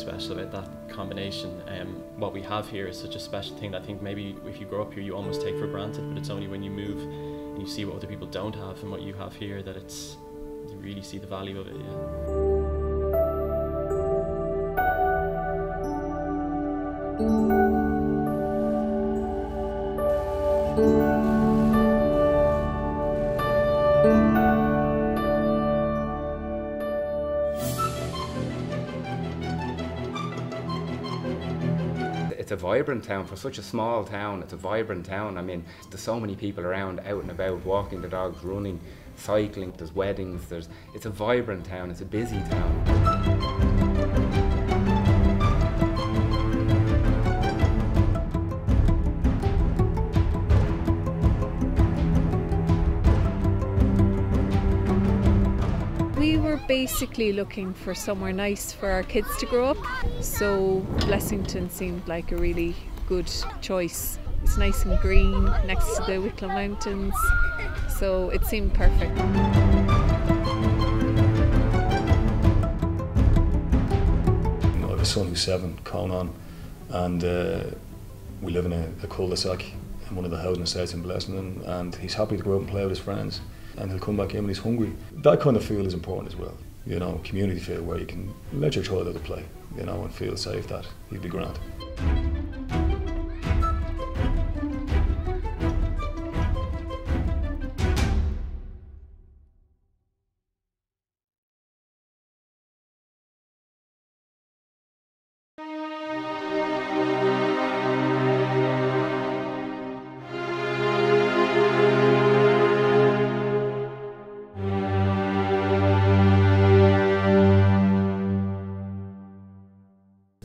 special about that combination. What we have here is such a special thing that I think maybe if you grow up here you almost take for granted, but it's only when you move and you see what other people don't have and what you have here that you really see the value of it. Yeah. It's a vibrant town. For such a small town, it's a vibrant town. I mean, there's so many people around, out and about, walking their dogs, running, cycling, there's weddings, it's a vibrant town, it's a busy town. We were basically looking for somewhere nice for our kids to grow up, so Blessington seemed like a really good choice. It's nice and green next to the Wicklow Mountains, so it seemed perfect. I have a son who's 7, Conan, and we live in a cul-de-sac in one of the housing estates in Blessington, and he's happy to go out and play with his friends. And he'll come back in when he's hungry. That kind of feel is important as well. You know, community feel where you can let your child out to play, you know, and feel safe that he'll be grand.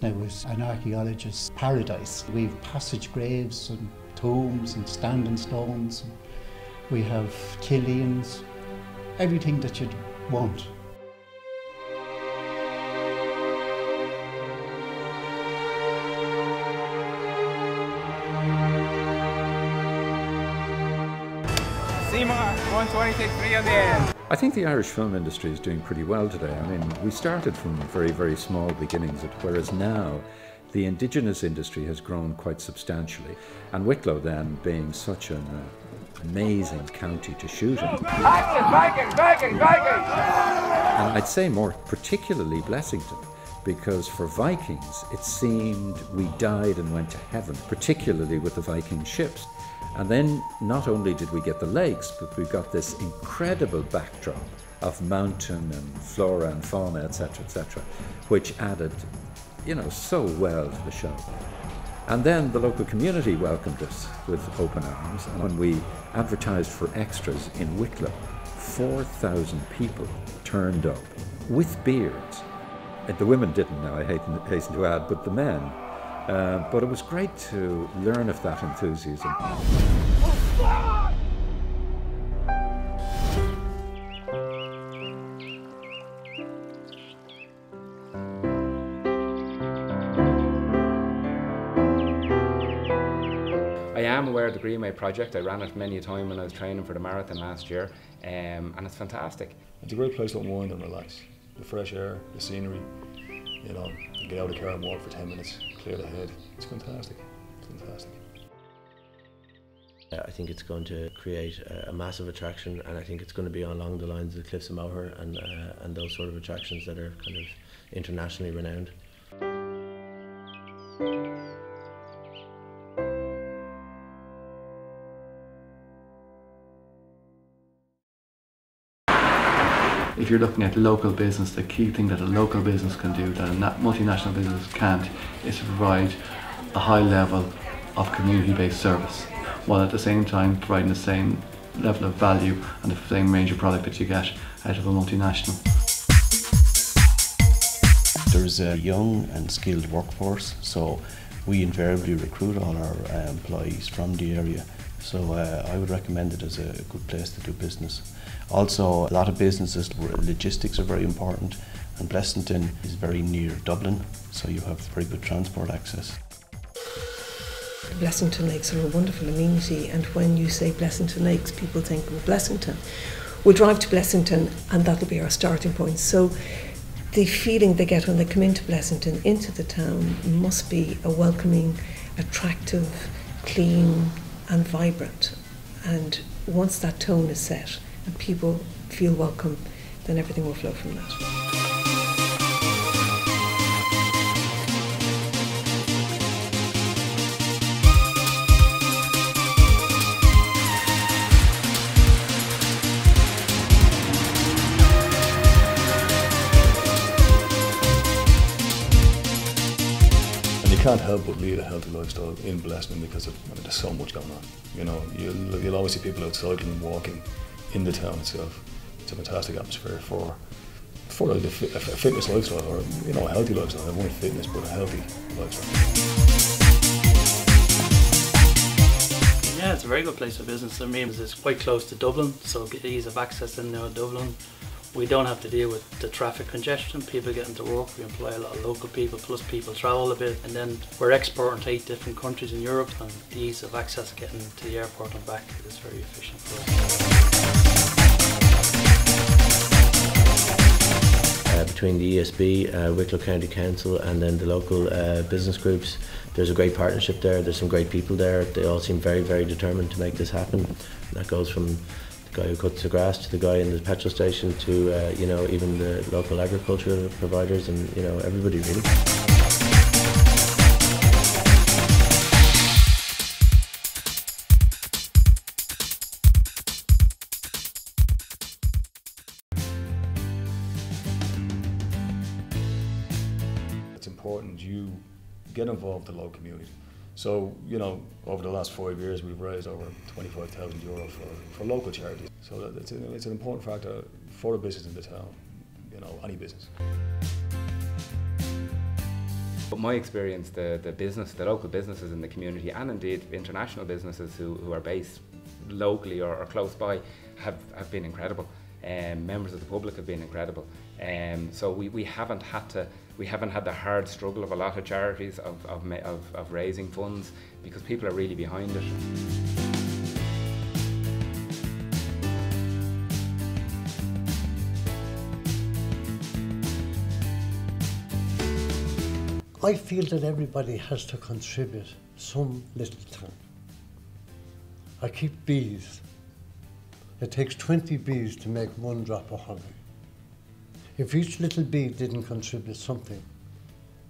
Now it's an archaeologist's paradise. We've passage graves and tombs and standing stones. We have killians, everything that you'd want. Seymour, 126.3 on the end. I think the Irish film industry is doing pretty well today. I mean, we started from very, very small beginnings, whereas now the indigenous industry has grown quite substantially. And Wicklow then being such an amazing county to shoot in. Vikings! And I'd say more particularly Blessington, because for Vikings it seemed we died and went to heaven, particularly with the Viking ships. And then not only did we get the lakes, but we got this incredible backdrop of mountain and flora and fauna, etc., which added, you know, so well to the show. And then the local community welcomed us with open arms. And when we advertised for extras in Wicklow, 4,000 people turned up with beards. The women didn't now, I hasten to add, but the men. But it was great to learn of that enthusiasm. I am aware of the Greenway project. I ran it many a time when I was training for the marathon last year, and it's fantastic. It's a great place to unwind and relax. The fresh air, the scenery, you know, you get out of the car and walk for 10 minutes, clear the head. It's fantastic. It's fantastic. I think it's going to create a massive attraction, and I think it's going to be along the lines of the Cliffs of Moher and those sort of attractions that are kind of internationally renowned. If you're looking at local business, the key thing that a local business can do that a multinational business can't is to provide a high level of community-based service, while at the same time providing the same level of value and the same range of product that you get out of a multinational. There's a young and skilled workforce, so we invariably recruit all our employees from the area. So I would recommend it as a good place to do business. Also, a lot of businesses, logistics are very important, and Blessington is very near Dublin, so you have very good transport access. Blessington Lakes are a wonderful amenity, and when you say Blessington Lakes, people think of Blessington. We'll drive to Blessington and that'll be our starting point. So the feeling they get when they come into Blessington, into the town, must be a welcoming, attractive, clean and vibrant. And once that tone is set and people feel welcome, then everything will flow from that. You can't help but lead a healthy lifestyle in Blessington because there's so much going on. You know, you'll always see people out cycling and walking in the town itself. It's a fantastic atmosphere for a fitness lifestyle, or a healthy lifestyle. Not only fitness, but a healthy lifestyle. Yeah, it's a very good place for business. I mean, it's quite close to Dublin, so get ease of access in there, Dublin. We don't have to deal with the traffic congestion, people getting to work, we employ a lot of local people, plus people travel a bit, and then we're exporting to 8 different countries in Europe, and the ease of access getting to the airport and back is very efficient for us. Between the ESB, Wicklow County Council and then the local business groups, there's a great partnership there, there's some great people there, they all seem very, very determined to make this happen. And that goes from guy who cuts the grass to the guy in the petrol station to even the local agricultural providers and everybody really. It's important you get involved in the local community. So, over the last 5 years, we've raised over €25,000 for local charities. So it's an important factor for a business in the town, any business. But my experience, the local businesses in the community, and indeed international businesses who are based locally or close by, have been incredible. Members of the public have been incredible. So we haven't had the hard struggle of a lot of charities of raising funds, because people are really behind it. I feel that everybody has to contribute some little thing. I keep bees. It takes 20 bees to make 1 drop of honey. If each little bee didn't contribute something,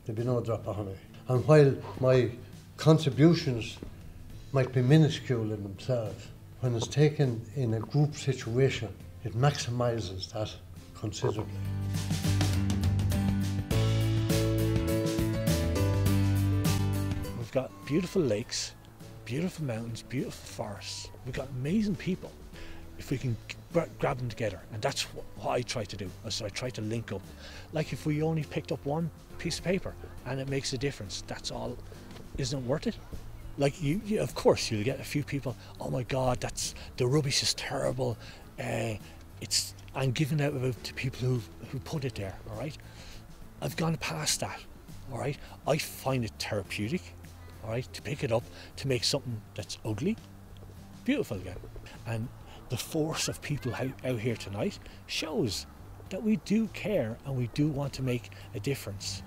there'd be no drop of honey. And while my contributions might be minuscule in themselves, when it's taken in a group situation, it maximises that considerably. We've got beautiful lakes, beautiful mountains, beautiful forests. We've got amazing people. If we can grab them together, and that's what I try to do. So I try to link up. Like if we only picked up one piece of paper and it makes a difference, that's all. Isn't it worth it? Like you of course you'll get a few people, oh my God, the rubbish is terrible. I'm giving out to people who put it there, all right? I've gone past that, all right? I find it therapeutic, all right, to pick it up, to make something that's ugly beautiful again. And the force of people out here tonight shows that we do care and we do want to make a difference.